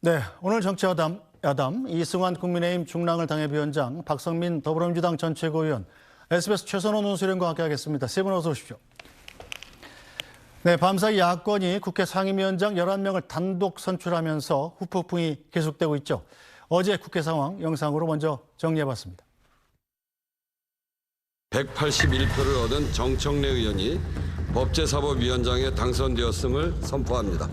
네, 오늘 정치야담 이승환 국민의힘 중랑을 당협위원장, 박성민 더불어민주당 전 최고위원, SBS 최선호 논술위원과 함께하겠습니다. 세 분 어서 오십시오. 네, 밤사이 야권이 국회 상임위원장 11명을 단독 선출하면서 후폭풍이 계속되고 있죠. 어제 국회 상황 영상으로 먼저 정리해봤습니다. 181표를 얻은 정청래 의원이 법제사법위원장에 당선되었음을 선포합니다.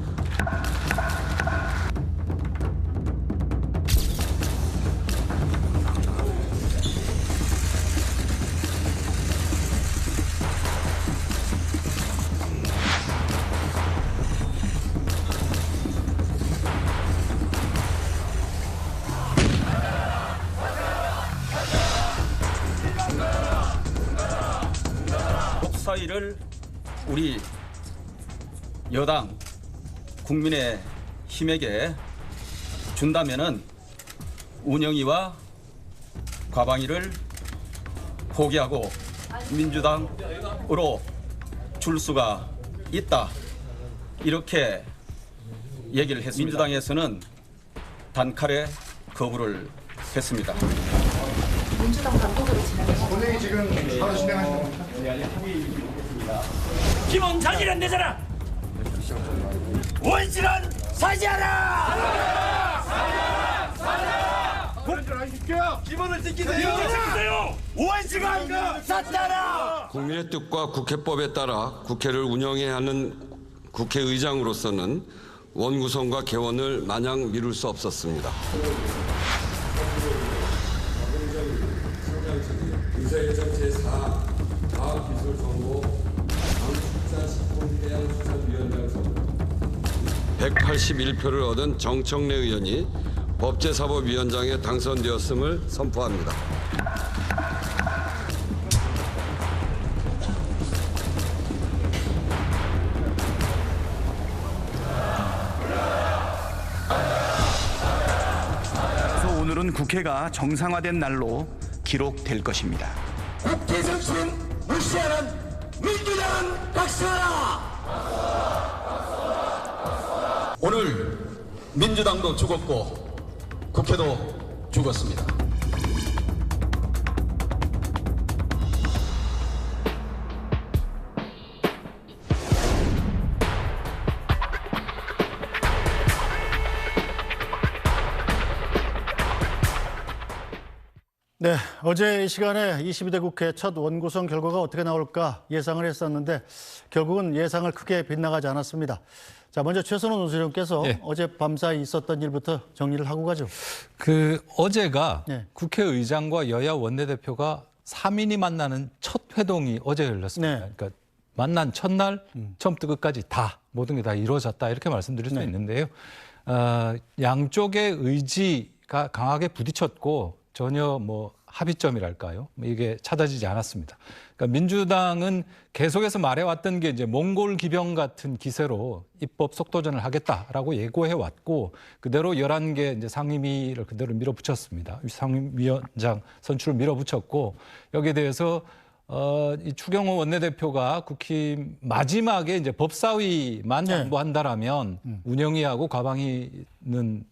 사의를 우리 여당 국민의힘에게 준다면은 운영위와 과방위를 포기하고 민주당으로 줄 수가 있다, 이렇게 얘기를 했습니다. 민주당에서는 단칼에 거부를 했습니다. 민주당 단독으로 진행해서 본회의 지금 바로 진행하시는 겁니까? 기본자질 안 되잖아. 원실은 사죄하라. 기본을 지키세요. 원실은 사죄하라. 국민의 뜻과 국회법에 따라 국회를 운영해야 하는 국회의장으로서는 원구성과 개원을 마냥 미룰 수 없었습니다. 의사일정 제4 과학기술정보 방식자식품해양수산위원장 선거 181표를 얻은 정청래 의원이 법제사법위원장에 당선되었음을 선포합니다. 그래서 오늘은 국회가 정상화된 날로 기록될 것입니다. 국회 정치는 무시하는 민주당은 박수하라. 오늘 민주당도 죽었고 국회도 죽었습니다. 네, 어제 이 시간에 22대 국회 첫 원구성 결과가 어떻게 나올까 예상을 했었는데 결국은 예상을 크게 빗나가지 않았습니다. 자, 먼저 최선호 논술위원께서 어제 밤사이 있었던 일부터 정리를 하고 가죠. 어제가 네. 국회의장과 여야 원내대표가 3인이 만나는 첫 회동이 어제 열렸습니다. 네. 그러니까 만난 첫날 처음부터 끝까지 다 모든 게 다 이루어졌다, 이렇게 말씀드릴 수 있는데요. 양쪽의 의지가 강하게 부딪혔고 전혀 합의점이랄까요, 이게 찾아지지 않았습니다. 그러니까 민주당은 계속해서 말해왔던 게 이제 몽골 기병 같은 기세로 입법 속도전을 하겠다라고 예고해 왔고 그대로 11개 이제 상임위를 그대로 밀어붙였습니다. 상임위원장 선출을 밀어붙였고 여기에 대해서 이 추경호 원내대표가 국힘 마지막에 이제 법사위만 양보한다라면 운영위하고 과방위는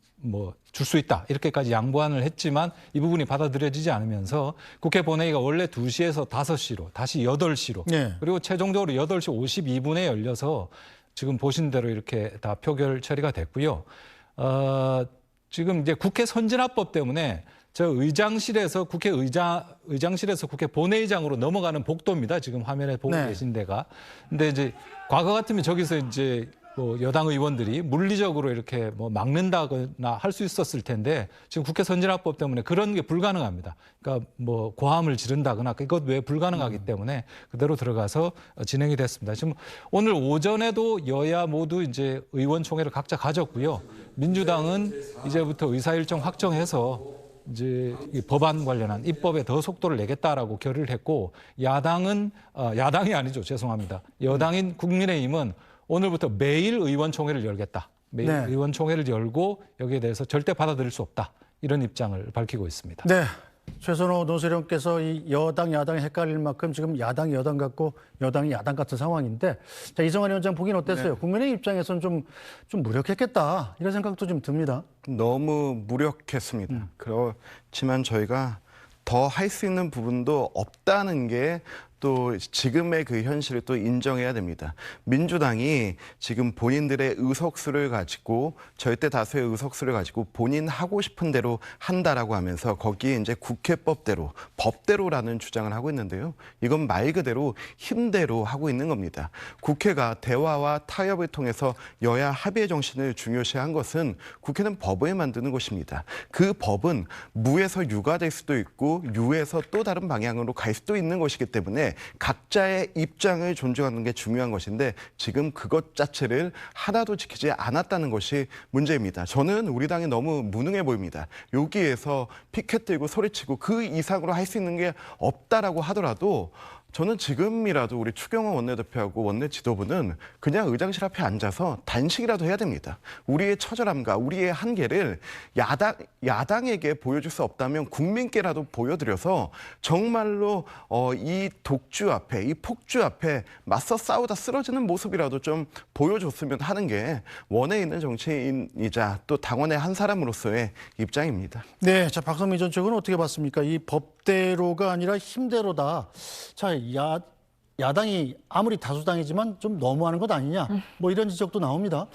줄 수 있다, 이렇게까지 양보안을 했지만 이 부분이 받아들여지지 않으면서 국회 본회의가 원래 2시에서 5시로 다시 8시로 그리고 최종적으로 8시 52분에 열려서 지금 보신 대로 이렇게 다 표결 처리가 됐고요. 지금 이제 국회 선진화법 때문에 저 의장실에서 의장실에서 국회 본회의장으로 넘어가는 복도입니다. 지금 화면에 보고 계신 데가. 근데 이제 과거 같으면 저기서 이제 여당 의원들이 물리적으로 이렇게 막는다거나 할 수 있었을 텐데 지금 국회 선진화법 때문에 그런 게 불가능합니다. 그러니까 고함을 지른다거나 이것 외에 불가능하기 때문에 그대로 들어가서 진행이 됐습니다. 지금 오늘 오전에도 여야 모두 이제 의원총회를 각자 가졌고요. 민주당은 이제부터 의사일정 확정해서 이제 이 법안 관련한 입법에 더 속도를 내겠다라고 결의를 했고 야당이 아니죠. 죄송합니다. 여당인 국민의힘은 오늘부터 매일 의원총회를 열겠다. 매일 의원총회를 열고 여기에 대해서 절대 받아들일 수 없다, 이런 입장을 밝히고 있습니다. 네, 최선호 논설위원께서 이 여당, 야당이 헷갈릴 만큼 지금 야당이 여당 같고 여당이 야당 같은 상황인데, 자, 이성환 위원장 보기는 어땠어요? 국민의 입장에서는 좀 무력했겠다 이런 생각도 좀 듭니다. 너무 무력했습니다. 그렇지만 저희가 더 할 수 있는 부분도 없다는 게 또 지금의 그 현실을 또 인정해야 됩니다. 민주당이 지금 본인들의 의석수를 가지고 절대 다수의 의석수를 가지고 본인 하고 싶은 대로 한다라고 하면서 거기에 이제 국회법대로 법대로라는 주장을 하고 있는데요. 이건 말 그대로 힘대로 하고 있는 겁니다. 국회가 대화와 타협을 통해서 여야 합의의 정신을 중요시한 것은 국회는 법을 만드는 곳입니다. 그 법은 무에서 유가 될 수도 있고 유에서 또 다른 방향으로 갈 수도 있는 것이기 때문에 각자의 입장을 존중하는 게 중요한 것인데 지금 그것 자체를 하나도 지키지 않았다는 것이 문제입니다. 저는 우리 당이 너무 무능해 보입니다. 여기에서 피켓 들고 소리치고 그 이상으로 할 수 있는 게 없다라고 하더라도 저는 지금이라도 우리 추경호 원내대표하고 원내 지도부는 그냥 의장실 앞에 앉아서 단식이라도 해야 됩니다. 우리의 처절함과 우리의 한계를 야당에게 보여줄 수 없다면 국민께라도 보여드려서 정말로 이 독주 앞에, 이 폭주 앞에 맞서 싸우다 쓰러지는 모습이라도 좀 보여줬으면 하는 게 원에 있는 정치인이자 또 당원의 한 사람으로서의 입장입니다. 네, 자, 박성민 전 측은 어떻게 봤습니까? 이 법대로가 아니라 힘대로다. 자, 야당이 아무리 다수당이지만 좀 너무하는 것 아니냐, 뭐 이런 지적도 나옵니다.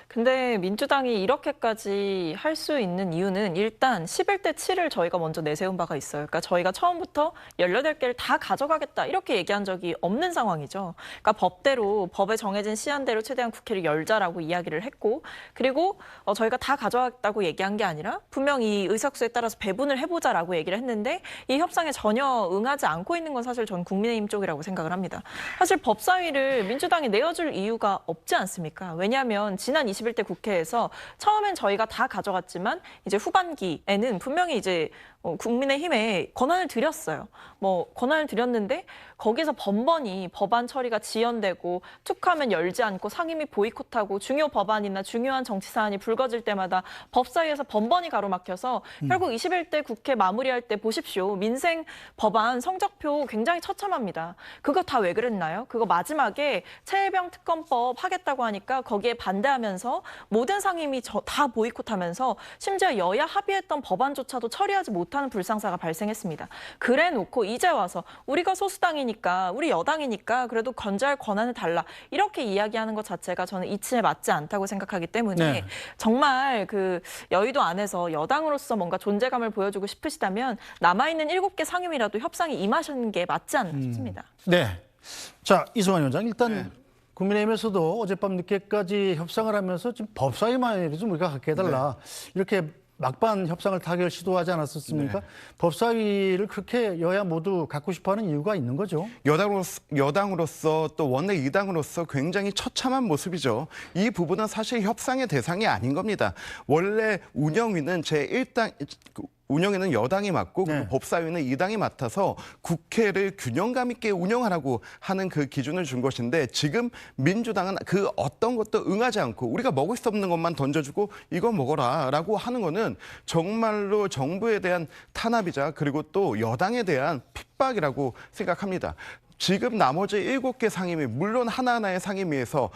근데 민주당이 이렇게까지 할 수 있는 이유는 일단 11대 7을 저희가 먼저 내세운 바가 있어요. 그러니까 저희가 처음부터 18개를 다 가져가겠다 이렇게 얘기한 적이 없는 상황이죠. 그러니까 법대로 법에 정해진 시한대로 최대한 국회를 열자라고 이야기를 했고, 그리고 저희가 다 가져가겠다고 얘기한 게 아니라 분명히 이 의석수에 따라서 배분을 해보자라고 얘기를 했는데 이 협상에 전혀 응하지 않고 있는 건 사실 전 국민의힘 쪽이라고 생각을 합니다. 사실 법사위를 민주당이 내어줄 이유가 없지 않습니까? 왜냐하면 지난 21대 국회에서 처음엔 저희가 다 가져갔지만 이제 후반기에는 분명히 이제 국민의힘에 권한을 드렸어요. 권한을 드렸는데 거기서 번번이 법안 처리가 지연되고 툭하면 열지 않고 상임위 보이콧하고 중요 법안이나 중요한 정치 사안이 불거질 때마다 법사위에서 번번이 가로막혀서 결국 21대 국회 마무리할 때 보십시오. 민생 법안 성적표 굉장히 처참합니다. 그거 다 왜 그랬나요? 그거 마지막에 최혜병 특검법 하겠다고 하니까 거기에 반대하면서 모든 상임위 다 보이콧하면서 심지어 여야 합의했던 법안조차도 처리하지 못하는 불상사가 발생했습니다. 그래 놓고 이제 와서 우리가 소수당이니까 우리 여당이니까 그래도 건재할 권한을 달라 이렇게 이야기하는 것 자체가 저는 이치에 맞지 않다고 생각하기 때문에 네. 정말 그 여의도 안에서 여당으로서 뭔가 존재감을 보여주고 싶으시다면 남아있는 7개 상임위라도 협상에 임하시는 게 맞지 않나 싶습니다. 네. 자, 이성환 위원장, 일단 국민의힘에서도 어젯밤 늦게까지 협상을 하면서 지금 법사위만 좀 우리가 갖게 해달라. 이렇게 막판 협상을 타결 시도하지 않았었습니까? 법사위를 그렇게 여야 모두 갖고 싶어하는 이유가 있는 거죠. 여당으로서 또 원내 2당으로서 굉장히 처참한 모습이죠. 이 부분은 사실 협상의 대상이 아닌 겁니다. 원래 운영위는 운영에는 여당이 맡고 그리고 법사위는 2당이 맡아서 국회를 균형감 있게 운영하라고 하는 그 기준을 준 것인데 지금 민주당은 그 어떤 것도 응하지 않고 우리가 먹을 수 없는 것만 던져주고 이거 먹어라라고 하는 거는 정말로 정부에 대한 탄압이자 그리고 또 여당에 대한 핍박이라고 생각합니다. 지금 나머지 7개 상임위, 물론 하나하나의 상임위에서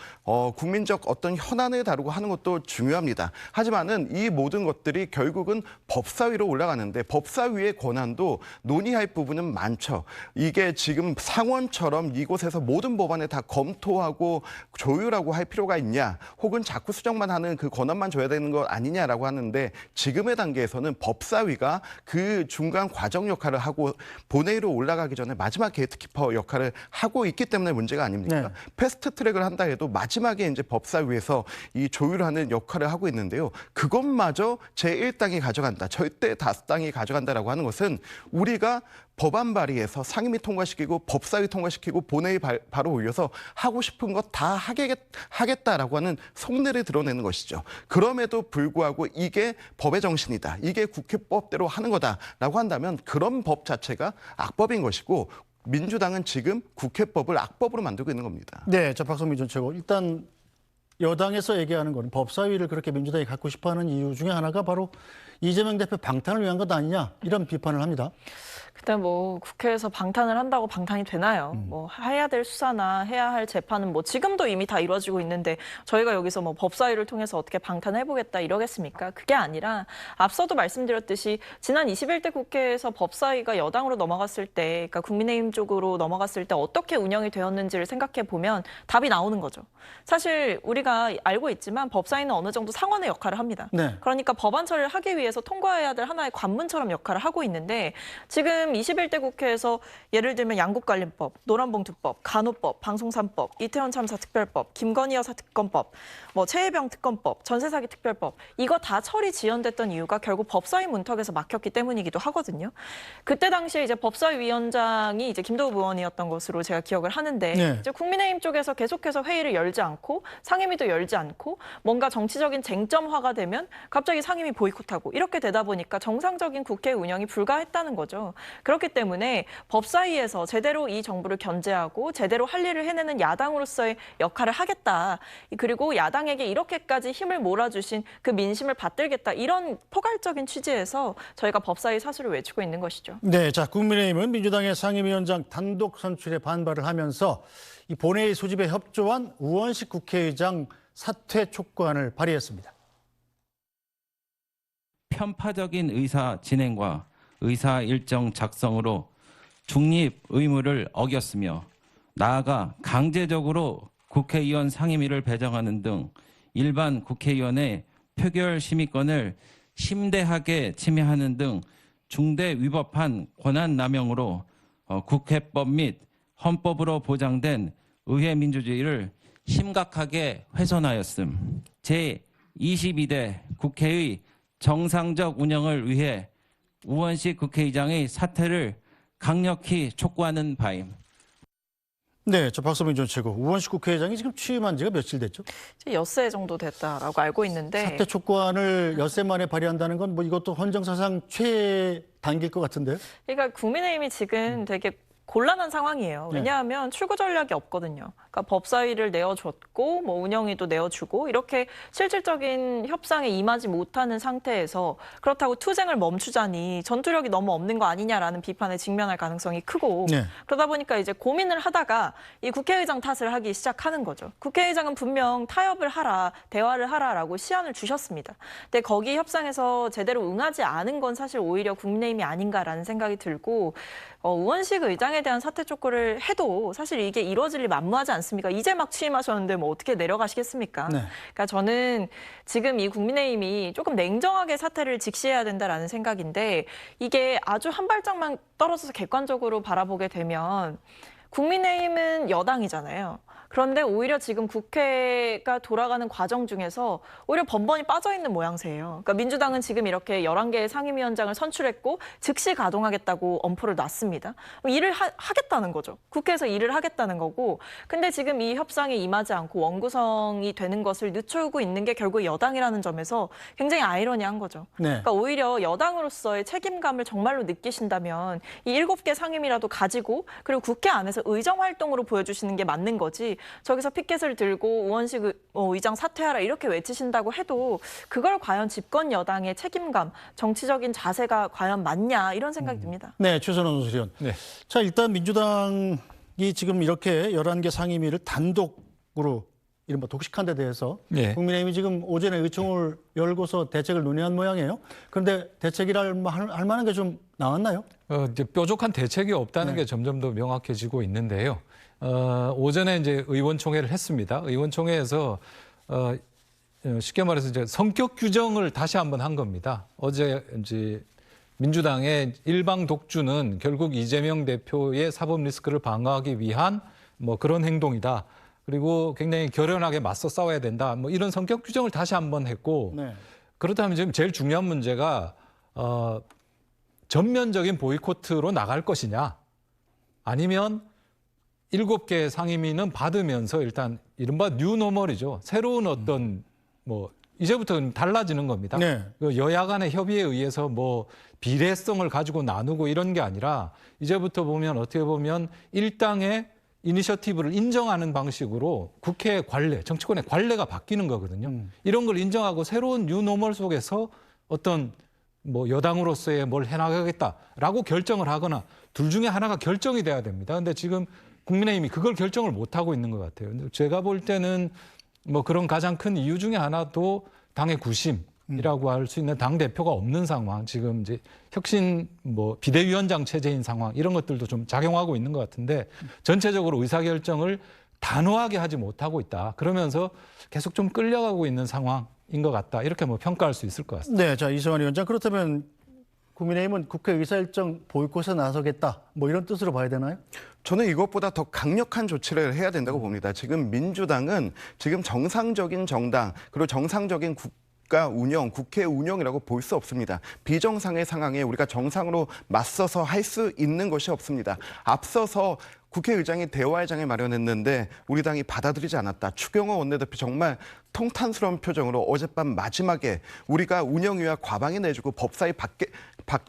국민적 어떤 현안을 다루고 하는 것도 중요합니다. 하지만은 이 모든 것들이 결국은 법사위로 올라가는데 법사위의 권한도 논의할 부분은 많죠. 이게 지금 상원처럼 이곳에서 모든 법안을 다 검토하고 조율하고 할 필요가 있냐, 혹은 자꾸 수정만 하는 그 권한만 줘야 되는 거 아니냐라고 하는데 지금의 단계에서는 법사위가 그 중간 과정 역할을 하고 본회의로 올라가기 전에 마지막 게이트키퍼 역할을 하고 있기 때문에 문제가 아닙니까? 네. 패스트 트랙을 한다 해도 마지막에 이제 법사위에서 이 조율하는 역할을 하고 있는데요. 그것마저 제1당이 가져간다, 절대 다수당이 가져간다라고 하는 것은 우리가 법안 발의해서 상임위 통과시키고 법사위 통과시키고 본회의 바로 올려서 하고 싶은 것 다 하겠다라고 하는 속내를 드러내는 것이죠. 그럼에도 불구하고 이게 법의 정신이다, 이게 국회법대로 하는 거다라고 한다면 그런 법 자체가 악법인 것이고 민주당은 지금 국회법을 악법으로 만들고 있는 겁니다. 네, 자, 박성민 전 최고. 일단 여당에서 얘기하는 건 법사위를 그렇게 민주당이 갖고 싶어하는 이유 중에 하나가 바로 이재명 대표 방탄을 위한 것 아니냐 이런 비판을 합니다. 그때 뭐 국회에서 방탄을 한다고 방탄이 되나요? 뭐 해야 될 수사나 해야 할 재판은 뭐 지금도 이미 다 이루어지고 있는데 저희가 여기서 뭐 법사위를 통해서 어떻게 방탄해보겠다 이러겠습니까? 그게 아니라 앞서도 말씀드렸듯이 지난 21대 국회에서 법사위가 여당으로 넘어갔을 때, 그러니까 국민의힘 쪽으로 넘어갔을 때 어떻게 운영이 되었는지를 생각해 보면 답이 나오는 거죠. 사실 우리가 알고 있지만 법사위는 어느 정도 상원의 역할을 합니다. 네. 그러니까 법안 처리를 하기 위해서 통과해야 될 하나의 관문처럼 역할을 하고 있는데 지금 21대 국회에서 예를 들면 양국관리법, 노란봉투법, 간호법, 방송산법, 이태원 참사 특별법, 김건희 여사 특검법, 뭐 최혜병 특검법, 전세사기 특별법 이거 다 처리 지연됐던 이유가 결국 법사위 문턱에서 막혔기 때문이기도 하거든요. 그때 당시에 이제 법사위 위원장이 이제 김도우 의원이었던 것으로 제가 기억을 하는데 네. 이제 국민의힘 쪽에서 계속해서 회의를 열지 않고 상임위도 열지 않고 뭔가 정치적인 쟁점화가 되면 갑자기 상임위 보이콧하고 이렇게 되다 보니까 정상적인 국회 운영이 불가했다는 거죠. 그렇기 때문에 법사위에서 제대로 이 정부를 견제하고 제대로 할 일을 해내는 야당으로서의 역할을 하겠다. 그리고 야당에게 이렇게까지 힘을 몰아주신 그 민심을 받들겠다. 이런 포괄적인 취지에서 저희가 법사위 사수를 외치고 있는 것이죠. 네, 자 국민의힘은 민주당의 상임위원장 단독 선출에 반발을 하면서 이 본회의 소집에 협조한 우원식 국회의장 사퇴 촉구안을 발의했습니다. 편파적인 의사 진행과 의사 일정 작성으로 중립 의무를 어겼으며 나아가 강제적으로 국회의원 상임위를 배정하는 등 일반 국회의원의 표결 심의권을 심대하게 침해하는 등 중대 위법한 권한남용으로 국회법 및 헌법으로 보장된 의회 민주주의를 심각하게 훼손하였음. 제22대 국회의 정상적 운영을 위해 우원식 국회의장의 사퇴를 강력히 촉구하는 바임. 네, 저 박성민 전 최고. 우원식 국회의장이 지금 취임한 지가 며칠 됐죠? 이제 엿새 정도 됐다라고 알고 있는데 사퇴 촉구안을 엿새 만에 발의한다는 건 뭐 이것도 헌정사상 최 단계일 것 같은데요? 그러니까 국민의힘이 지금 되게 곤란한 상황이에요. 왜냐하면 출구 전략이 없거든요. 그러니까 법사위를 내어줬고 뭐 운영위도 내어주고 이렇게 실질적인 협상에 임하지 못하는 상태에서 그렇다고 투쟁을 멈추자니 전투력이 너무 없는 거 아니냐라는 비판에 직면할 가능성이 크고 네. 그러다 보니까 이제 고민을 하다가 이 국회의장 탓을 하기 시작하는 거죠. 국회의장은 분명 타협을 하라, 대화를 하라라고 시안을 주셨습니다. 근데 거기 협상에서 제대로 응하지 않은 건 사실 오히려 국민의힘이 아닌가라는 생각이 들고 우원식 의장에 대한 사퇴 촉구를 해도 사실 이게 이루어질 일 만무하지 않습니까? 이제 막 취임하셨는데 뭐 어떻게 내려가시겠습니까? 네. 그러니까 저는 지금 이 국민의힘이 조금 냉정하게 사퇴를 직시해야 된다라는 생각인데 이게 아주 한 발짝만 떨어져서 객관적으로 바라보게 되면 국민의힘은 여당이잖아요. 그런데 오히려 지금 국회가 돌아가는 과정 중에서 오히려 번번이 빠져있는 모양새예요. 그러니까 민주당은 지금 이렇게 11개의 상임위원장을 선출했고 즉시 가동하겠다고 엄포를 놨습니다. 일을 하겠다는 거죠. 국회에서 일을 하겠다는 거고. 근데 지금 이 협상에 임하지 않고 원구성이 되는 것을 늦추고 있는 게 결국 여당이라는 점에서 굉장히 아이러니한 거죠. 네. 그러니까 오히려 여당으로서의 책임감을 정말로 느끼신다면 이 7개 상임위라도 가지고 그리고 국회 안에서 의정 활동으로 보여주시는 게 맞는 거지. 저기서 피켓을 들고 우원식 의장 사퇴하라 이렇게 외치신다고 해도 그걸 과연 집권 여당의 책임감, 정치적인 자세가 과연 맞냐 이런 생각이 듭니다. 네, 최선원 논술위원. 네. 자, 일단 민주당이 지금 이렇게 11개 상임위를 단독으로 이른바 독식한 데 대해서 네. 국민의힘이 지금 오전에 의총을 열고서 대책을 논의한 모양이에요. 그런데 대책이랄 할 만한 게 좀 나왔나요? 이제 뾰족한 대책이 없다는 게 점점 더 명확해지고 있는데요. 오전에 이제 의원총회를 했습니다. 의원총회에서 쉽게 말해서 이제 성격 규정을 다시 한번 한 겁니다. 어제 이제 민주당의 일방 독주는 결국 이재명 대표의 사법 리스크를 방어하기 위한 뭐 그런 행동이다. 그리고 굉장히 결연하게 맞서 싸워야 된다. 뭐 이런 성격 규정을 다시 한번 했고 네. 그렇다면 지금 제일 중요한 문제가 전면적인 보이콧으로 나갈 것이냐 아니면 7개 상임위는 받으면서 일단 이른바 뉴노멀이죠. 새로운 어떤 뭐 이제부터 달라지는 겁니다. 네. 그 여야 간의 협의에 의해서 뭐 비례성을 가지고 나누고 이런 게 아니라 이제부터 보면 어떻게 보면 일당의 이니셔티브를 인정하는 방식으로 국회 관례, 정치권의 관례가 바뀌는 거거든요. 이런 걸 인정하고 새로운 뉴노멀 속에서 어떤 뭐 여당으로서의 뭘 해나가겠다라고 결정을 하거나 둘 중에 하나가 결정이 돼야 됩니다. 근데 지금 국민의힘이 그걸 결정을 못 하고 있는 것 같아요. 근데 제가 볼 때는 뭐 그런 가장 큰 이유 중에 하나도 당의 구심이라고 할 수 있는 당 대표가 없는 상황, 지금 이제 혁신 뭐 비대위원장 체제인 상황 이런 것들도 좀 작용하고 있는 것 같은데 전체적으로 의사결정을 단호하게 하지 못하고 있다. 그러면서 계속 좀 끌려가고 있는 상황인 것 같다. 이렇게 뭐 평가할 수 있을 것 같습니다. 네, 자 이승환 위원장, 그렇다면 국민의힘은 국회 의사일정 보이콧에 나서겠다, 뭐 이런 뜻으로 봐야 되나요? 저는 이것보다 더 강력한 조치를 해야 된다고 봅니다. 지금 민주당은 지금 정상적인 정당 그리고 정상적인 국가 운영, 국회 운영이라고 볼 수 없습니다. 비정상의 상황에 우리가 정상으로 맞서서 할 수 있는 것이 없습니다. 앞서서 국회의장이 대화의 장을 마련했는데 우리 당이 받아들이지 않았다. 추경호 원내대표 정말 통탄스러운 표정으로 어젯밤 마지막에 우리가 운영위와 과방위 내주고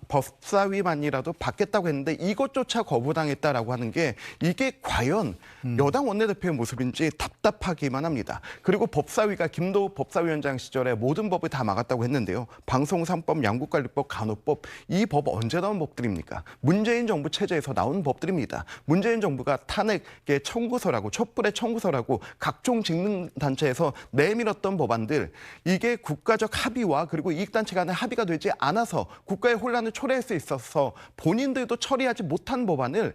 법사위만이라도 받겠다고 했는데 이것조차 거부당했다라고 하는 게 이게 과연 여당 원내대표의 모습인지 답답하기만 합니다. 그리고 법사위가 김도우 법사위원장 시절에 모든 법을 다 막았다고 했는데요. 방송 3법, 양국관리법, 간호법, 이 법 언제 나온 법들입니까? 문재인 정부 체제에서 나온 법들입니다. 문재인 정부가 탄핵의 청구서라고, 촛불의 청구서라고 각종 직능단체에서 내밀었던 법안들, 이게 국가적 합의와 그리고 이익단체 간의 합의가 되지 않아서 국가의 혼란을 초래할 수 있어서 본인들도 처리하지 못한 법안을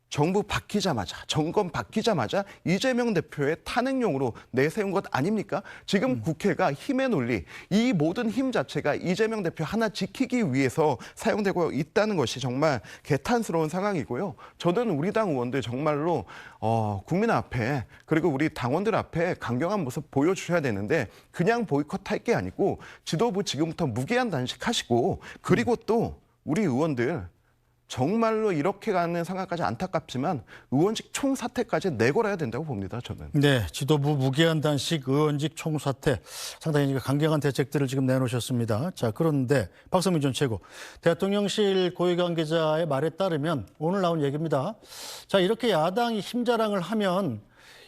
정부 바뀌자마자, 정권 바뀌자마자 이재명 대표의 탄핵용으로 내세운 것 아닙니까? 지금 국회가 힘의 논리, 이 모든 힘 자체가 이재명 대표 하나 지키기 위해서 사용되고 있다는 것이 정말 개탄스러운 상황이고요. 저는 우리 당 의원들 정말로 국민 앞에 그리고 우리 당원들 앞에 강경한 모습 보여주셔야 되는데 그냥 보이콧할 게 아니고 지도부 지금부터 무기한 단식하시고 그리고 또 우리 의원들 정말로 이렇게 가는 상황까지 안타깝지만 의원직 총사퇴까지 내걸어야 된다고 봅니다. 저는. 네, 지도부 무기한 단식, 의원직 총사퇴, 상당히 강경한 대책들을 지금 내놓으셨습니다. 자, 그런데 박성민 전 최고, 대통령실 고위 관계자의 말에 따르면 오늘 나온 얘기입니다. 자, 이렇게 야당이 힘자랑을 하면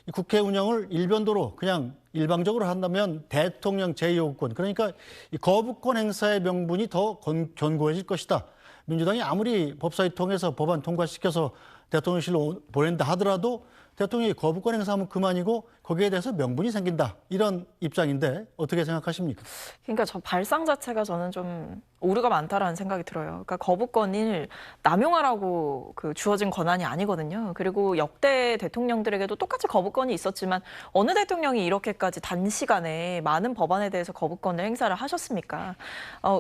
이 국회 운영을 일변도로 그냥 일방적으로 한다면 대통령 제2호권, 그러니까 이 거부권 행사의 명분이 더 견고해질 것이다. 민주당이 아무리 법사위 통해서 법안 통과시켜서 대통령실로 보낸다 하더라도 대통령이 거부권 행사하면 그만이고 거기에 대해서 명분이 생긴다. 이런 입장인데 어떻게 생각하십니까? 그러니까 저 발상 자체가 저는 좀 오류가 많다라는 생각이 들어요. 그러니까 거부권을 남용하라고 주어진 권한이 아니거든요. 그리고 역대 대통령들에게도 똑같이 거부권이 있었지만 어느 대통령이 이렇게까지 단시간에 많은 법안에 대해서 거부권을 행사를 하셨습니까?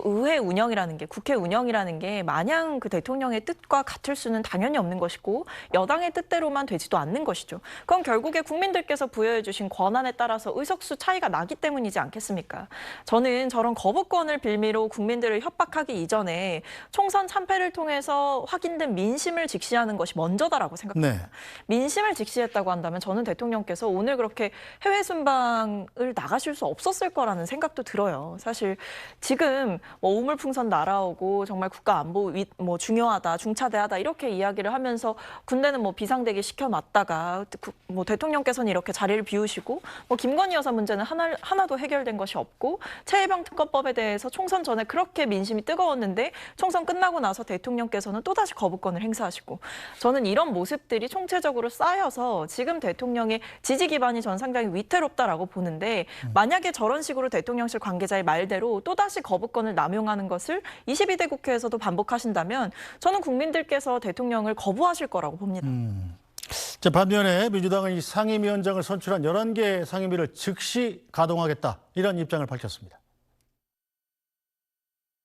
의회 운영이라는 게, 국회 운영이라는 게 마냥 그 대통령의 뜻과 같을 수는 당연히 없는 것이고 여당의 뜻대로만 되지도 않는 것이죠. 그건 결국에 국민들께서 부여해 주신 권한에 따라서 의석수 차이가 나기 때문이지 않겠습니까? 저는 저런 거부권을 빌미로 국민들을 협박하기 이전에 총선 참패를 통해서 확인된 민심을 직시하는 것이 먼저다라고 생각합니다. 네. 민심을 직시했다고 한다면 저는 대통령께서 오늘 그렇게 해외 순방을 나가실 수 없었을 거라는 생각도 들어요. 사실 지금 뭐 우물풍선 날아오고 정말 국가 안보 뭐 중요하다, 중차대하다 이렇게 이야기를 하면서 군대는 뭐 비상대기 시켜놨다가 뭐 대통령께서는 이렇게 자리를 비우시고 뭐 김건희 여사 문제는 하나도 해결된 것이 없고 최혜병 특검법에 대해서 총선 전에 그렇게 민심이 뜨거웠는데 총선 끝나고 나서 대통령께서는 또다시 거부권을 행사하시고 저는 이런 모습들이 총체적으로 쌓여서 지금 대통령의 지지 기반이 전 상당히 위태롭다라고 보는데 만약에 저런 식으로 대통령실 관계자의 말대로 또다시 거부권을 남용하는 것을 22대 국회에서도 반복하신다면 저는 국민들께서 대통령을 거부하실 거라고 봅니다. 자, 반면에 민주당은 이 상임위원장을 선출한 11개 상임위를 즉시 가동하겠다, 이런 입장을 밝혔습니다.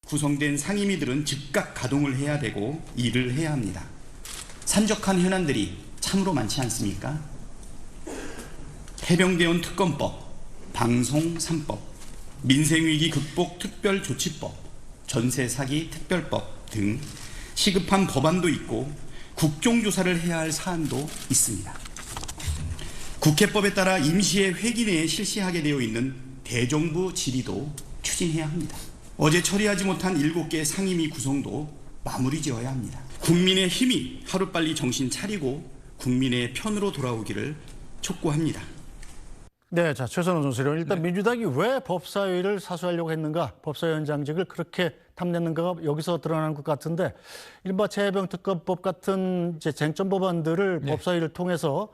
구성된 상임위들은 즉각 가동을 해야 되고 일을 해야 합니다. 산적한 현안들이 참으로 많지 않습니까? 해병대원 특검법, 방송 3법, 민생위기 극복 특별조치법, 전세 사기 특별법 등 시급한 법안도 있고 국정조사를 해야 할 사안도 있습니다. 국회법에 따라 임시의 회기 내에 실시하게 되어 있는 대정부 질의도 추진해야 합니다. 어제 처리하지 못한 7개 상임위 구성도 마무리 지어야 합니다. 국민의 힘이 하루빨리 정신 차리고 국민의 편으로 돌아오기를 촉구합니다. 네, 자 최선호 선수는 일단 민주당이 왜 법사위를 사수하려고 했는가, 법사위원장직을 그렇게 탐냈는가가 여기서 드러나는 것 같은데, 이른바 최혜병 특검법 같은 이제 쟁점 법안들을 법사위를 통해서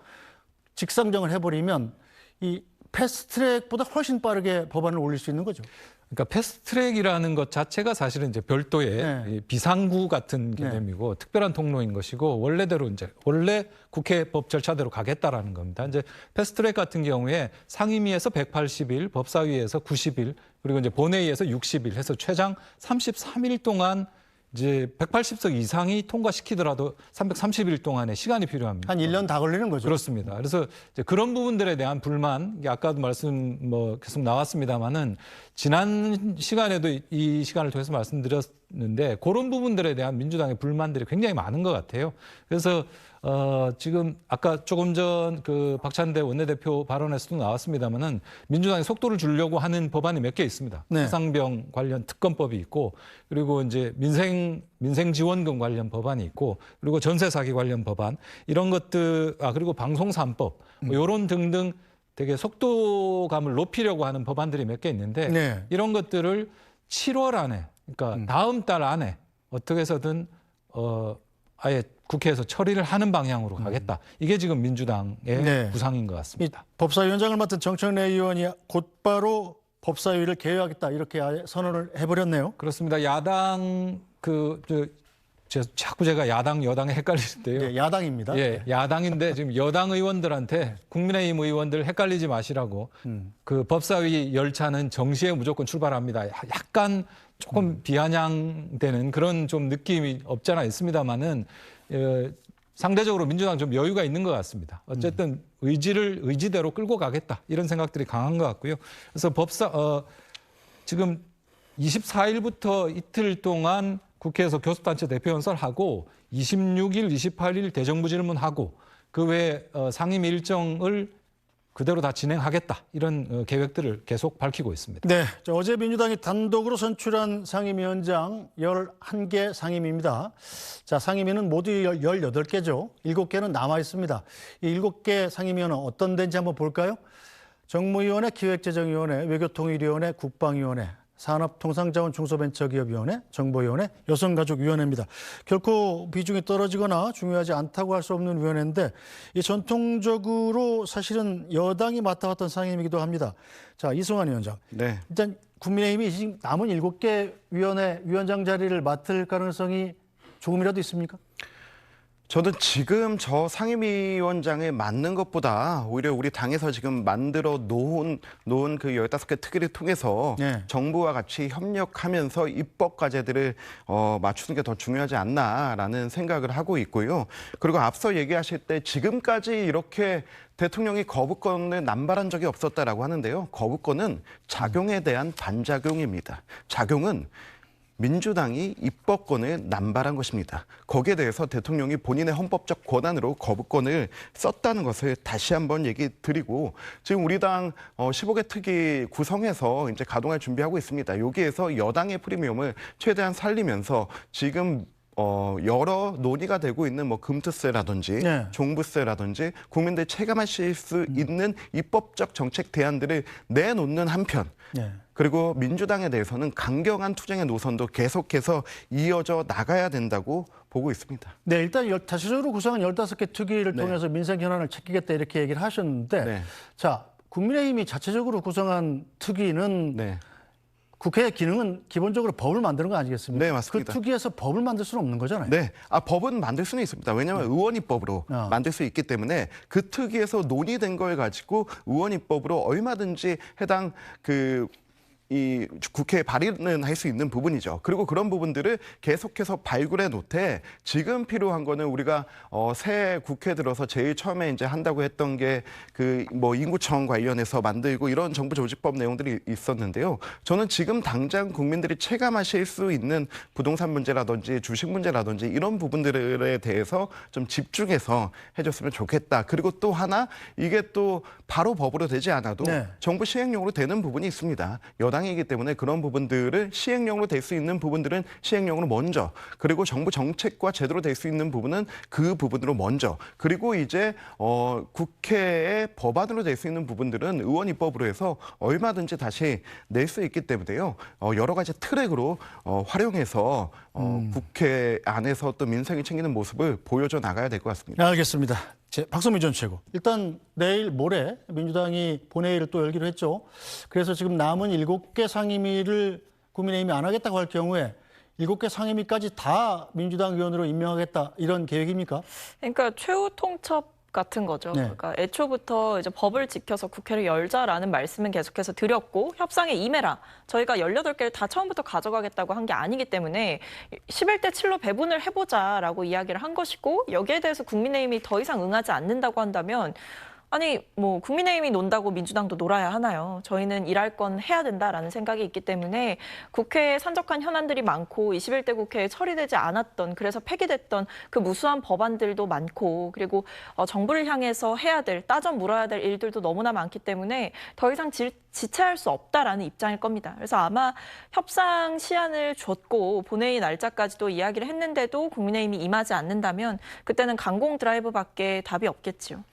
직상정을 해버리면 이 패스트트랙보다 훨씬 빠르게 법안을 올릴 수 있는 거죠. 그러니까 패스트트랙이라는 것 자체가 사실은 이제 별도의 이 비상구 같은 개념이고 특별한 통로인 것이고 원래대로 이제 원래 국회법 절차대로 가겠다라는 겁니다. 이제 패스트트랙 같은 경우에 상임위에서 180일, 법사위에서 90일, 그리고 이제 본회의에서 60일 해서 최장 33일 동안 이제 180석 이상이 통과시키더라도 330일 동안의 시간이 필요합니다. 한 1년 다 걸리는 거죠. 그렇습니다. 그래서 이제 그런 부분들에 대한 불만, 이게 아까도 말씀 계속 나왔습니다만은 지난 시간에도 이 시간을 통해서 말씀드렸는데 그런 부분들에 대한 민주당의 불만들이 굉장히 많은 것 같아요. 그래서 지금 아까 조금 전 그 박찬대 원내대표 발언에서도 나왔습니다만은 민주당이 속도를 주려고 하는 법안이 몇 개 있습니다. 화상병 관련 특검법이 있고, 그리고 이제 민생지원금 관련 법안이 있고, 그리고 전세 사기 관련 법안, 이런 것들, 그리고 방송 3법, 이런 등등 되게 속도감을 높이려고 하는 법안들이 몇 개 있는데 이런 것들을 7월 안에, 그러니까 다음 달 안에 어떻게 해서든 아예 국회에서 처리를 하는 방향으로 가겠다. 이게 지금 민주당의 구상인 것 같습니다. 법사위원장을 맡은 정청래 의원이 곧바로 법사위를 개회하겠다 이렇게 아예 선언을 해버렸네요. 그렇습니다. 야당 자꾸 제가 야당 여당에 헷갈리는데요. 네, 야당입니다. 예, 야당인데 지금 여당 의원들한테 국민의힘 의원들 헷갈리지 마시라고 그 법사위 열차는 정시에 무조건 출발합니다. 약간 조금 비아냥되는 그런 좀 느낌이 없잖아 있습니다만은 상대적으로 민주당 좀 여유가 있는 것 같습니다. 어쨌든 의지대로 끌고 가겠다 이런 생각들이 강한 것 같고요. 그래서 지금 24일부터 이틀 동안 국회에서 교섭단체 대표연설하고 26일, 28일 대정부 질문하고 그 외에 상임 일정을 그대로 다 진행하겠다 이런 계획들을 계속 밝히고 있습니다. 네, 어제 민주당이 단독으로 선출한 상임위원장 11개 상임위입니다. 자, 상임위는 모두 18개죠. 7개는 남아 있습니다. 이 7개 상임위원은 어떤 데인지 한번 볼까요? 정무위원회, 기획재정위원회, 외교통일위원회, 국방위원회, 산업통상자원중소벤처기업위원회, 정보위원회, 여성가족위원회입니다. 결코 비중이 떨어지거나 중요하지 않다고 할 수 없는 위원회인데 이 전통적으로 사실은 여당이 맡아왔던 상임이기도 합니다. 자, 이승환 위원장. 네. 일단 국민의힘이 지금 남은 7개 위원회 위원장 자리를 맡을 가능성이 조금이라도 있습니까? 저는 지금 저 상임위원장에 맞는 것보다 오히려 우리 당에서 지금 만들어 놓은 그 15개 특위를 통해서 정부와 같이 협력하면서 입법 과제들을 맞추는 게 더 중요하지 않나라는 생각을 하고 있고요. 그리고 앞서 얘기하실 때 지금까지 이렇게 대통령이 거부권을 남발한 적이 없었다라고 하는데요. 거부권은 작용에 대한 반작용입니다. 작용은 민주당이 입법권을 남발한 것입니다. 거기에 대해서 대통령이 본인의 헌법적 권한으로 거부권을 썼다는 것을 다시 한번 얘기 드리고, 지금 우리 당 15개 특위 구성해서 이제 가동할 준비하고 있습니다. 여기에서 여당의 프리미엄을 최대한 살리면서 지금 여러 논의가 되고 있는 뭐 금투세라든지 종부세라든지 국민들 체감하실 수 있는 입법적 정책 대안들을 내놓는 한편, 그리고 민주당에 대해서는 강경한 투쟁의 노선도 계속해서 이어져 나가야 된다고 보고 있습니다. 네, 일단 다시적으로 구성한 15개 특위를 통해서 민생 현안을 챙기겠다 이렇게 얘기를 하셨는데 자, 국민의힘이 자체적으로 구성한 특위는 국회의 기능은 기본적으로 법을 만드는 거 아니겠습니까? 네, 맞습니다. 그 특위에서 법을 만들 수는 없는 거잖아요. 네, 법은 만들 수는 있습니다. 왜냐하면 의원입법으로 만들 수 있기 때문에 그 특위에서 논의된 걸 가지고 의원입법으로 얼마든지 해당 이 국회에 발의는 할 수 있는 부분이죠. 그리고 그런 부분들을 계속해서 발굴해 놓되 지금 필요한 거는 우리가 새 국회 들어서 제일 처음에 이제 한다고 했던 게 그 뭐 인구청 관련해서 만들고 이런 정부 조직법 내용들이 있었는데요. 저는 지금 당장 국민들이 체감하실 수 있는 부동산 문제라든지 주식 문제라든지 이런 부분들에 대해서 좀 집중해서 해줬으면 좋겠다. 그리고 또 하나 이게 또 바로 법으로 되지 않아도 정부 시행령으로 되는 부분이 있습니다. 여당 여당이기 때문에 그런 부분들을 시행령으로 될 수 있는 부분들은 시행령으로 먼저, 그리고 정부 정책과 제대로 될 수 있는 부분은 그 부분으로 먼저, 그리고 이제 국회의 법안으로 될 수 있는 부분들은 의원 입법으로 해서 얼마든지 다시 낼 수 있기 때문에요. 여러 가지 트랙으로 활용해서 국회 안에서 또 민생이 챙기는 모습을 보여줘 나가야 될 것 같습니다. 알겠습니다. 박성민 전 최고. 일단 내일 모레 민주당이 본회의를 또 열기로 했죠. 그래서 지금 남은 7개 상임위를 국민의힘이 안 하겠다고 할 경우에 7개 상임위까지 다 민주당 의원으로 임명하겠다 이런 계획입니까? 그러니까 최후 통첩 같은 거죠. 네. 그러니까 애초부터 이제 법을 지켜서 국회를 열자라는 말씀은 계속해서 드렸고 협상에 임해라. 저희가 18개를 다 처음부터 가져가겠다고 한 게 아니기 때문에 11대 7로 배분을 해보자라고 이야기를 한 것이고 여기에 대해서 국민의힘이 더 이상 응하지 않는다고 한다면 아니 뭐 국민의힘이 논다고 민주당도 놀아야 하나요? 저희는 일할 건 해야 된다라는 생각이 있기 때문에 국회에 산적한 현안들이 많고 21대 국회에 처리되지 않았던 그래서 폐기됐던 그 무수한 법안들도 많고 그리고 정부를 향해서 해야 될 따져 물어야 될 일들도 너무나 많기 때문에 더 이상 지체할 수 없다라는 입장일 겁니다. 그래서 아마 협상 시한을 줬고 본회의 날짜까지도 이야기를 했는데도 국민의힘이 임하지 않는다면 그때는 강공 드라이브밖에 답이 없겠지요.